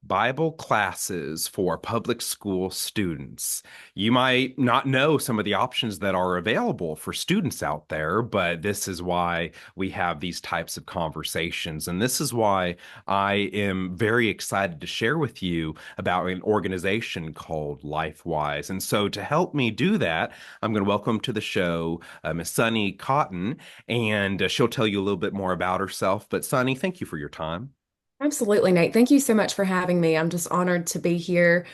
Bible classes for public school students. You might not know some of the options that are available for students out there, but this is why we have these types of conversations. And this is why I am very excited to share with you about an organization called LifeWise. And so to help me do that, I'm going to welcome to the show Miss Sunnie Cotton, and she'll tell you a little bit more about herself. But Sunnie, thank you for your time. Absolutely, Nate. Thank you so much for having me. I'm just honored to be here.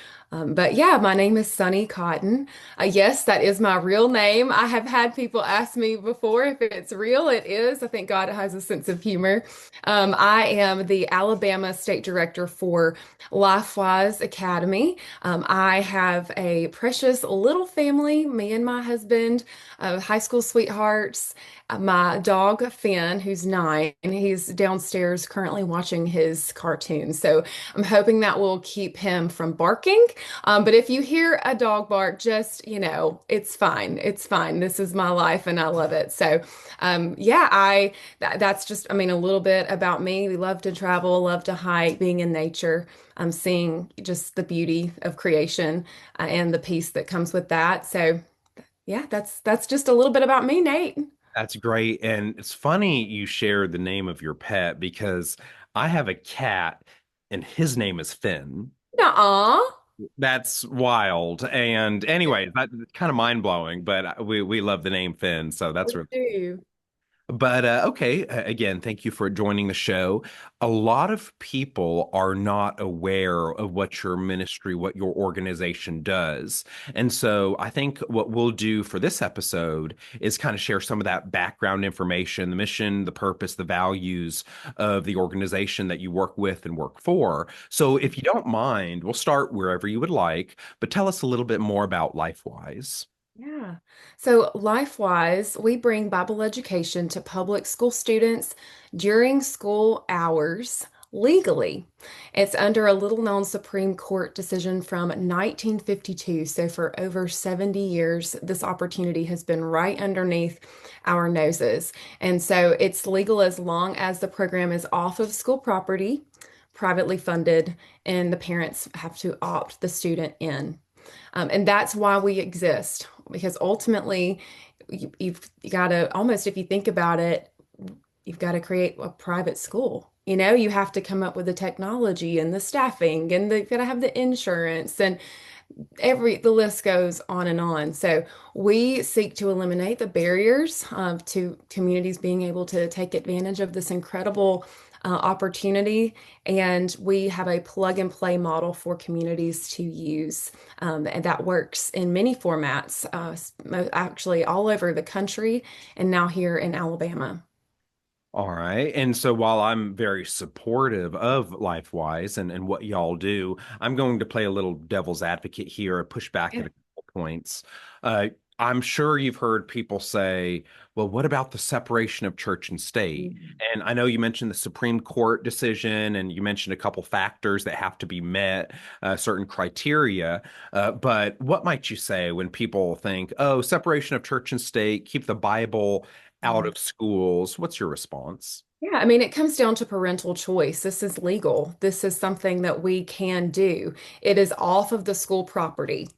But yeah, my name is Sunnie Cotton. Yes, that is my real name. I have had people ask me before if it's real. It is. I think God has a sense of humor. I am the Alabama State Director for LifeWise Academy. I have a precious little family, me and my husband, high school sweethearts. My dog, Finn, who's 9, he's downstairs currently watching his cartoons. So I'm hoping that will keep him from barking. But if you hear a dog bark, just, it's fine. It's fine. This is my life and I love it. So, yeah, that's just, I mean, a little bit about me. We love to travel, love to hike, being in nature. Seeing just the beauty of creation and the peace that comes with that. So, yeah, that's just a little bit about me, Nate. That's great. And it's funny you shared the name of your pet because I have a cat and his name is Finn. Nuh-uh. That's wild. And anyway, that's kind of mind blowing, but we love the name Finn, so that's We really. do. But okay, again, thank you for joining the show. A lot of people are not aware of what your ministry, what your organization does. And so I think what we'll do for this episode is kind of share some of that background information, the mission, the purpose, the values of the organization that you work with and work for. So if you don't mind, we'll start wherever you would like, but tell us a little bit more about LifeWise. Yeah. So, LifeWise, we bring Bible education to public school students during school hours legally. It's under a little known Supreme Court decision from 1952. So, for over 70 years, this opportunity has been right underneath our noses. And so, it's legal as long as the program is off of school property, privately funded, and the parents have to opt the student in. And that's why we exist, because ultimately, you've got to almost, if you think about it, you've got to create a private school. You have to come up with the technology and the staffing, and you've got to have the insurance, and the list goes on and on. So we seek to eliminate the barriers to communities being able to take advantage of this incredible opportunity. And we have a plug and play model for communities to use. And that works in many formats, actually all over the country and now here in Alabama. All right. And so while I'm very supportive of LifeWise and what y'all do, I'm going to play a little devil's advocate here, push back Yeah. at a couple points. Uh, I'm sure you've heard people say, well, what about the separation of church and state? And I know you mentioned the Supreme Court decision and you mentioned a couple factors that have to be met, certain criteria. But what might you say when people think, oh, separation of church and state, keep the Bible out Mhm. of schools? What's your response? Yeah, I mean, it comes down to parental choice. This is legal. This is something that we can do. It is off of the school property.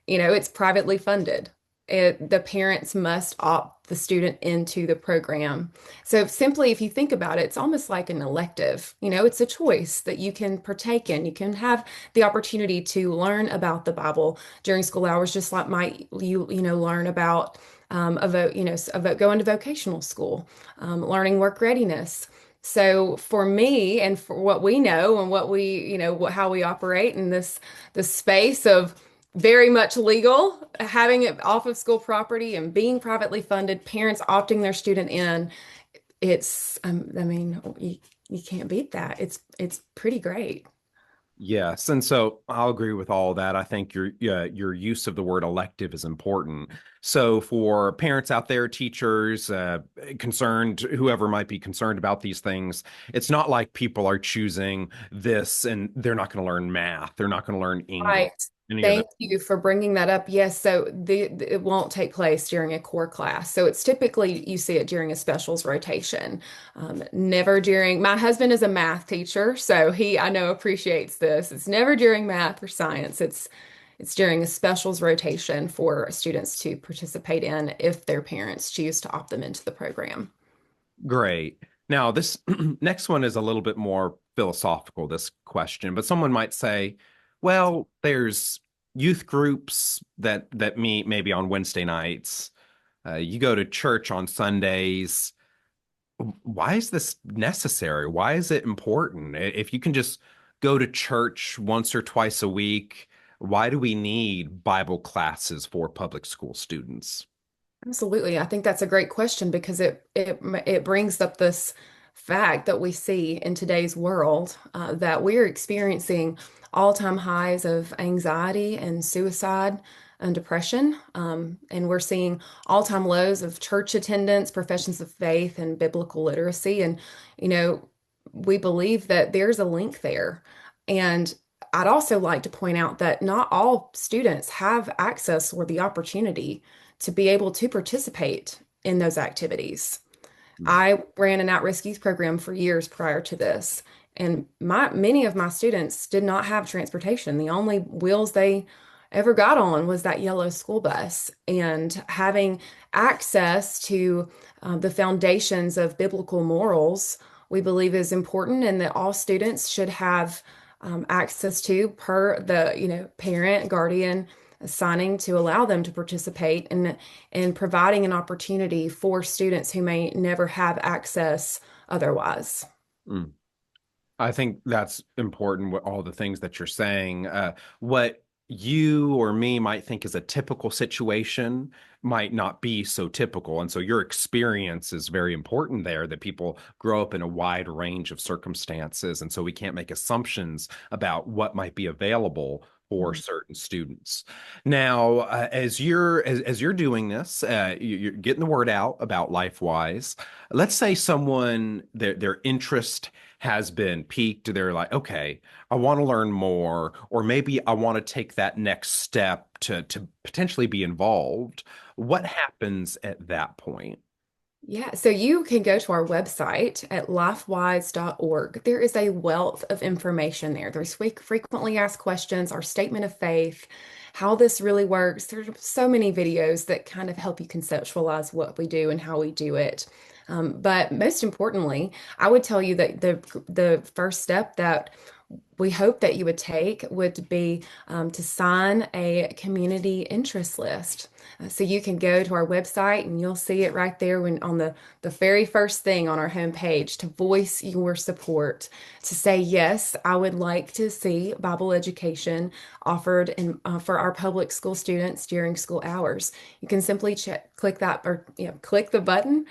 It's privately funded. The parents must opt the student into the program. So simply, if you think about it, it's almost like an elective. It's a choice that you can partake in. You can have the opportunity to learn about the Bible during school hours, just like might you learn about going to vocational school, learning work readiness. So for me and for what we know and what we, how we operate in this space of very much legal, having it off of school property and being privately funded, parents opting their student in, I mean, you can't beat that. It's pretty great. Yes, and so I'll agree with all that. I think your use of the word elective is important. So for parents out there, teachers, concerned, whoever might be concerned about these things, it's not like people are choosing this and they're not going to learn math, they're not going to learn English. Right. Any of them? Thank you for bringing that up. Yes, so it won't take place during a core class. So it's typically you see it during a specials rotation. Never during, my husband is a math teacher, so he I know appreciates this. It's never during math or science. It's during a specials rotation for students to participate in if their parents choose to opt them into the program. Great. Now, this next one is a little bit more philosophical, this question, but someone might say, well, there's youth groups that meet maybe on Wednesday nights. You go to church on Sundays. Why is this necessary? Why is it important? If you can just go to church once or twice a week, why do we need Bible classes for public school students? Absolutely. I think that's a great question because it brings up this fact that we see in today's world that we're experiencing all-time highs of anxiety and suicide and depression. And we're seeing all-time lows of church attendance, professions of faith, and biblical literacy. And, you know, we believe that there's a link there. And I'd also like to point out that not all students have access or the opportunity to be able to participate in those activities. Mm, I ran an at-risk youth program for years prior to this, and many of my students did not have transportation. The only wheels they ever got on was that yellow school bus, and having access to the foundations of biblical morals, we believe is important, and that all students should have access to per the parent guardian signing to allow them to participate in providing an opportunity for students who may never have access otherwise. mm. I think that's important with all the things that you're saying. What you or me might think is a typical situation might not be so typical. And so your experience is very important there that people grow up in a wide range of circumstances. And so we can't make assumptions about what might be available for certain students. Now, as you're doing this, you're getting the word out about LifeWise. Let's say someone their interest has been piqued. They're like, okay, I want to learn more, or maybe I want to take that next step to potentially be involved. What happens at that point? Yeah, so you can go to our website at lifewise.org. There is a wealth of information there. There's frequently asked questions, our statement of faith, how this really works. There's so many videos that kind of help you conceptualize what we do and how we do it. But most importantly, I would tell you that the first step that we hope that you would take would be to sign a community interest list. So you can go to our website and you'll see it right there when on the very first thing on our homepage to voice your support, to say, yes, I would like to see Bible education offered for our public school students during school hours. You can simply click that or click the button.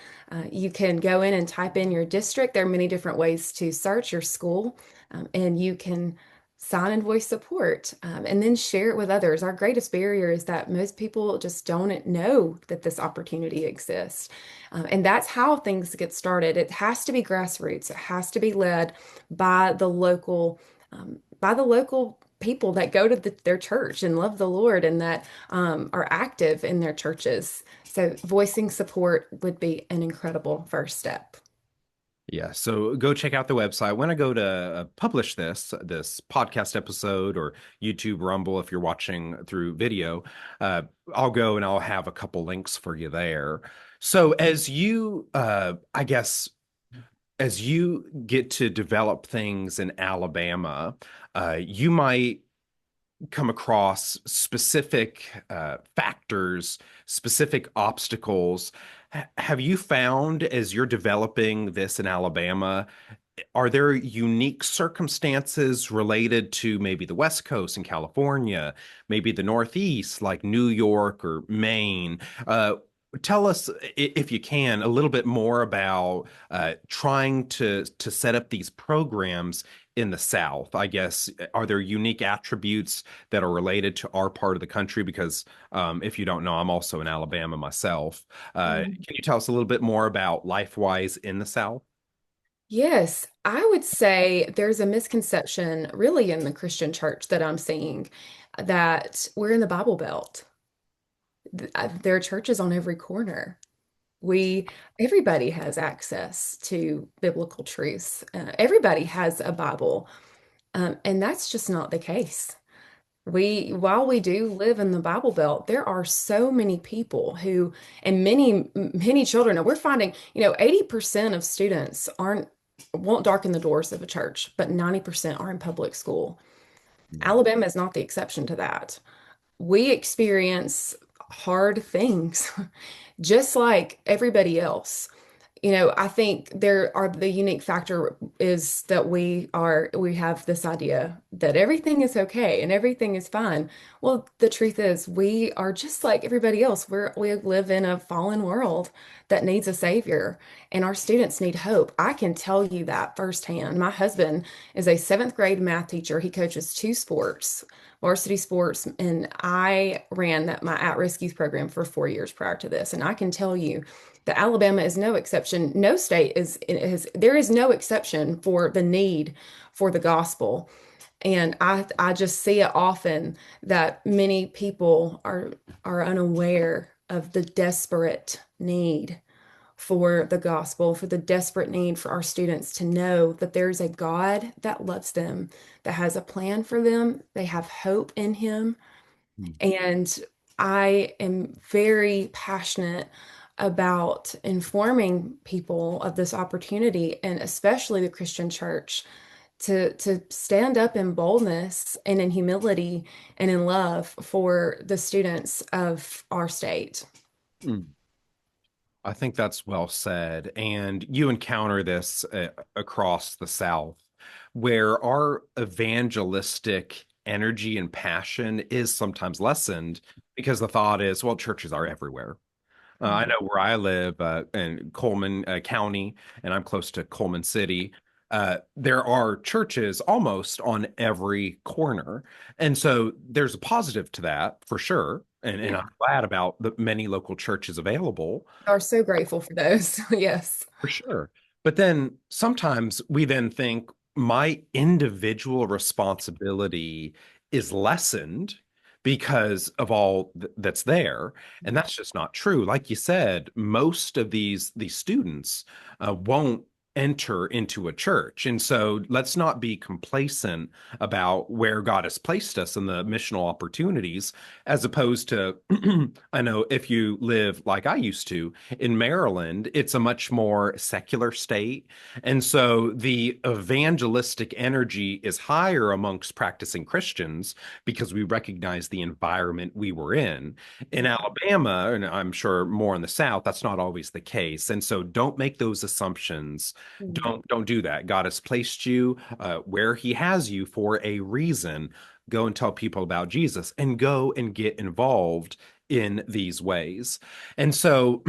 You can go in and type in your district. There are many different ways to search your school and you can sign and voice support and then share it with others. Our greatest barrier is that most people just don't know that this opportunity exists. And that's how things get started. It has to be grassroots. It has to be led by the local people that go to their church and love the Lord and that are active in their churches. So voicing support would be an incredible first step. Yeah, so go check out the website. When I go to publish this podcast episode or YouTube Rumble, if you're watching through video, I'll go and I'll have a couple links for you there. So I guess, as you get to develop things in Alabama, you might come across specific factors, specific obstacles. Have you found as you're developing this in Alabama, are there unique circumstances related to maybe the West Coast in California, maybe the Northeast, like New York or Maine? Tell us, if you can, a little bit more about trying to set up these programs in the South. I guess, are there unique attributes that are related to our part of the country? Because if you don't know, I'm also in Alabama myself. Can you tell us a little bit more about LifeWise in the South? Yes, I would say there's a misconception really in the Christian church that I'm seeing that we're in the Bible Belt. There are churches on every corner. We, everybody has access to biblical truths. Everybody has a Bible, and that's just not the case. While we do live in the Bible Belt, there are so many people who, and many children, and we're finding, 80% of students won't darken the doors of a church, but 90% are in public school. Mm. Alabama is not the exception to that. We experience hard things just like everybody else. I think the unique factor is that we have this idea that everything is okay and everything is fine. Well, the truth is we are just like everybody else. We live in a fallen world that needs a savior, and our students need hope. I can tell you that firsthand. My husband is a seventh grade math teacher. He coaches two sports, varsity sports, and I ran my at-risk youth program for 4 years prior to this. And I can tell you that Alabama is no exception. No state there is no exception for the need for the gospel. And I just see it often that many people are unaware of the desperate need for the gospel, for the desperate need for our students to know that there's a God that loves them, that has a plan for them. They have hope in Him. And I am very passionate about informing people of this opportunity, and especially the Christian church, to stand up in boldness and in humility and in love for the students of our state. Mm. I think that's well said. And you encounter this across the South, where our evangelistic energy and passion is sometimes lessened because the thought is, well, churches are everywhere. I Mhm. know where I live in Coleman County, and I'm close to Coleman City. There are churches almost on every corner. And so there's a positive to that for sure. And Yeah, I'm glad about the many local churches available. we are so grateful for those. Yes. For sure. But then sometimes we then think my individual responsibility is lessened because of all that's there. And that's just not true. Like you said, most of these students won't enter into a church. And so let's not be complacent about where God has placed us and the missional opportunities, as opposed to, I know if you live like I used to, in Maryland, it's a much more secular state. And so the evangelistic energy is higher amongst practicing Christians because we recognize the environment we were in. In Alabama, and I'm sure more in the South, that's not always the case. And so don't make those assumptions. Mhm. Don't do that. God has placed you where he has you for a reason. Go and tell people about Jesus and go and get involved in these ways. And so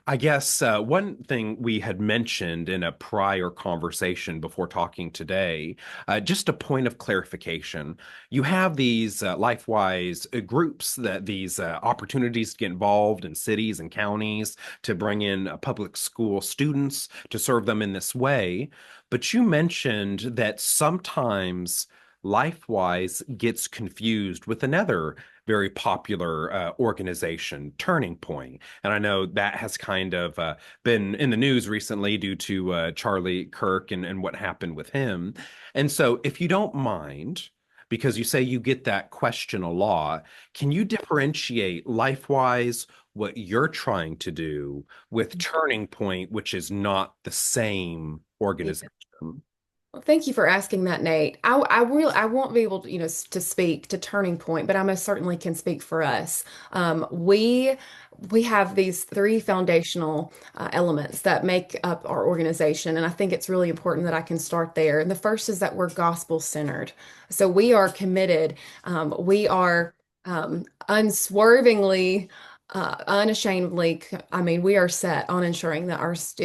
I guess one thing we had mentioned in a prior conversation before talking today, just a point of clarification. You have these LifeWise groups, that these opportunities to get involved in cities and counties to bring in public school students to serve them in this way. But you mentioned that sometimes LifeWise gets confused with another very popular organization, Turning Point. And I know that has kind of been in the news recently due to Charlie Kirk and what happened with him. And so, if you don't mind, because you say you get that question a lot, can you differentiate LifeWise, what you're trying to do, with Turning Point, which is not the same organization? Well, thank you for asking that, Nate. I won't be able to, to speak to Turning Point, but I most certainly can speak for us. We have these three foundational elements that make up our organization, and I think it's really important that I can start there. And the first is that we're gospel centered, so we are committed. We are unswervingly unashamedly, I mean, we are set on ensuring that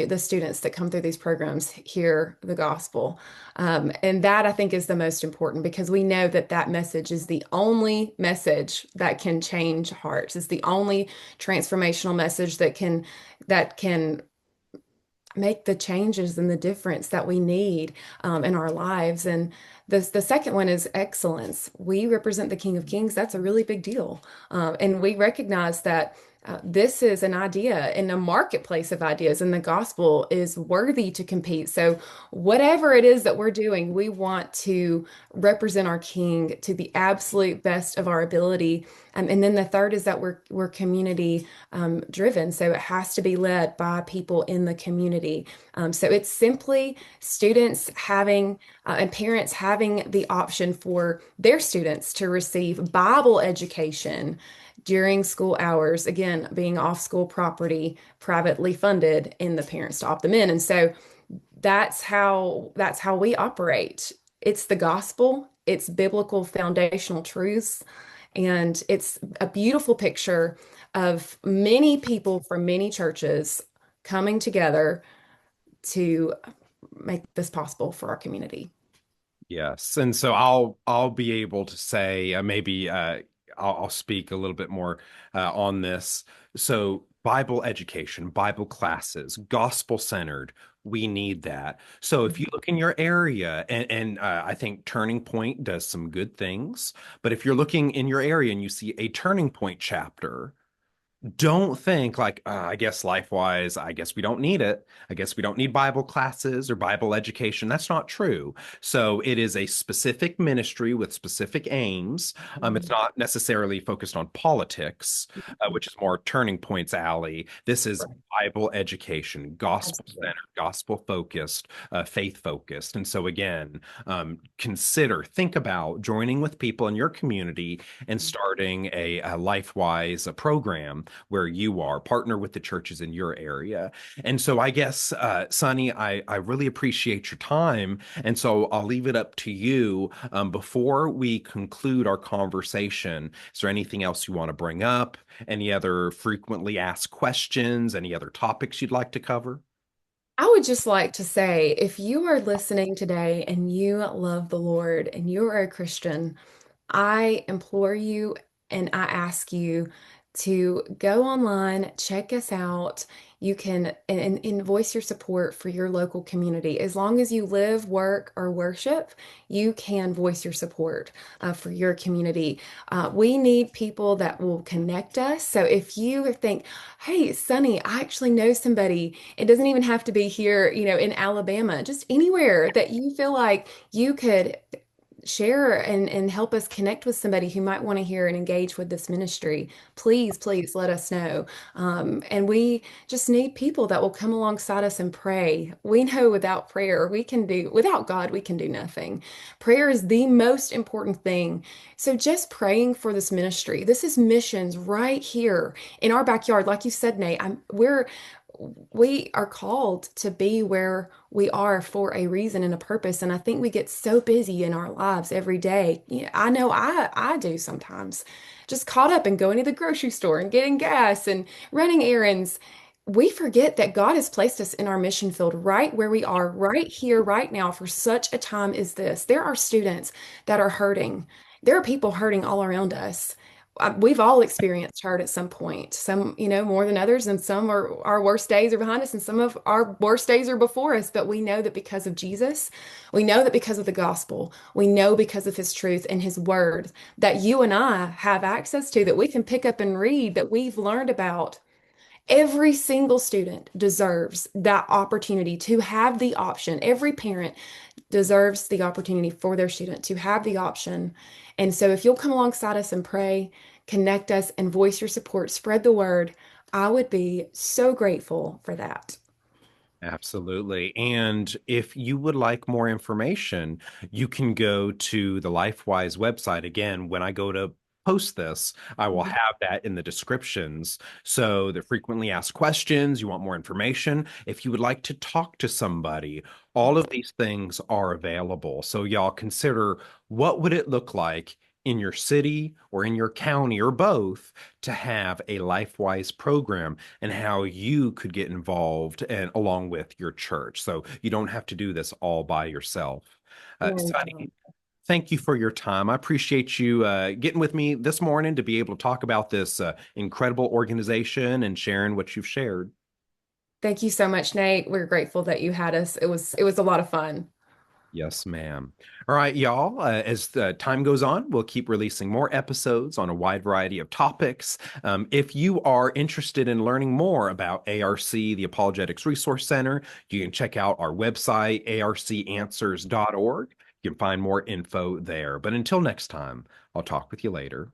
the students that come through these programs hear the gospel. And that I think is the most important because we know that that message is the only message that can change hearts. It's the only transformational message that can make the changes and the difference that we need in our lives. And the second one is excellence. We represent the King of Kings. That's a really big deal. And we recognize that this is an idea in a marketplace of ideas, and the gospel is worthy to compete. So, whatever it is that we're doing, we want to represent our King to the absolute best of our ability. And then the third is that we're community driven. So it has to be led by people in the community. So it's simply students having and parents having the option for their students to receive Bible education during school hours, again, being off school property, privately funded, and the parents to opt them in. And so that's how we operate. It's the gospel, it's biblical foundational truths, and it's a beautiful picture of many people from many churches coming together to make this possible for our community. Yes, and so I'll be able to say maybe I'll speak a little bit more on this. So Bible education, Bible classes, gospel centered, we need that. So if you look in your area, and I think Turning Point does some good things, but if you're looking in your area and you see a Turning Point chapter, don't think like I guess LifeWise, I guess we don't need it. I guess we don't need Bible classes or Bible education. That's not true. So it is a specific ministry with specific aims. It's Mhm. not necessarily focused on politics, which is more Turning Point's alley. This is Right. Bible education, gospel Absolutely. centered, gospel focused, faith focused. And so again, think about joining with people in your community and starting a LifeWise program where you are, partner with the churches in your area. And so I guess, Sunnie, I really appreciate your time. And so I'll leave it up to you. Before we conclude our conversation, is there anything else you want to bring up? Any other frequently asked questions? Any other topics you'd like to cover? I would just like to say, if you are listening today and you love the Lord and you are a Christian, I implore you and I ask you to go online, check us out. You can and voice your support for your local community. As long as you live, work, or worship, you can voice your support for your community. We need people that will connect us. So if you think, hey, Sunnie, I actually know somebody, it doesn't even have to be here, in Alabama, just anywhere that you feel like you could share and help us connect with somebody who might want to hear and engage with this ministry, please let us know. And we just need people that will come alongside us and pray. We know without prayer, without God, we can do nothing. Prayer is the most important thing. So just praying for this ministry. This is missions right here in our backyard. Like you said, Nate, we are called to be where we are for a reason and a purpose. And I think we get so busy in our lives every day. I know I do sometimes, just caught up in going to the grocery store and getting gas and running errands. We forget that God has placed us in our mission field right where we are, right here, right now, for such a time as this. There are students that are hurting. There are people hurting all around us. We've all experienced hurt at some point, some, more than others, and some are our worst days are behind us, and some of our worst days are before us. But we know that because of Jesus, we know that because of the gospel, we know because of his truth and his word that you and I have access to, that we can pick up and read, that we've learned about. Every single student deserves that opportunity to have the option. Every parent deserves the opportunity for their student to have the option. And so, if you'll come alongside us and pray, connect us, and voice your support, spread the word, I would be so grateful for that. Absolutely. And if you would like more information, you can go to the LifeWise website. Again, when I go to post this, I will Mhm. have that in the descriptions. So the frequently asked questions, you want more information. If you would like to talk to somebody, all of these things are available. So y'all consider, what would it look like in your city or in your county or both to have a LifeWise program, and how you could get involved and along with your church. So you don't have to do this all by yourself. Amen. Sunny, thank you for your time. I appreciate you getting with me this morning to be able to talk about this incredible organization and sharing what you've shared. Thank you so much, Nate. We're grateful that you had us. It was a lot of fun. Yes, ma'am. All right, y'all. As the time goes on, we'll keep releasing more episodes on a wide variety of topics. If you are interested in learning more about ARC, the Apologetics Resource Center, you can check out our website, arcanswers.org. You can find more info there. But until next time, I'll talk with you later.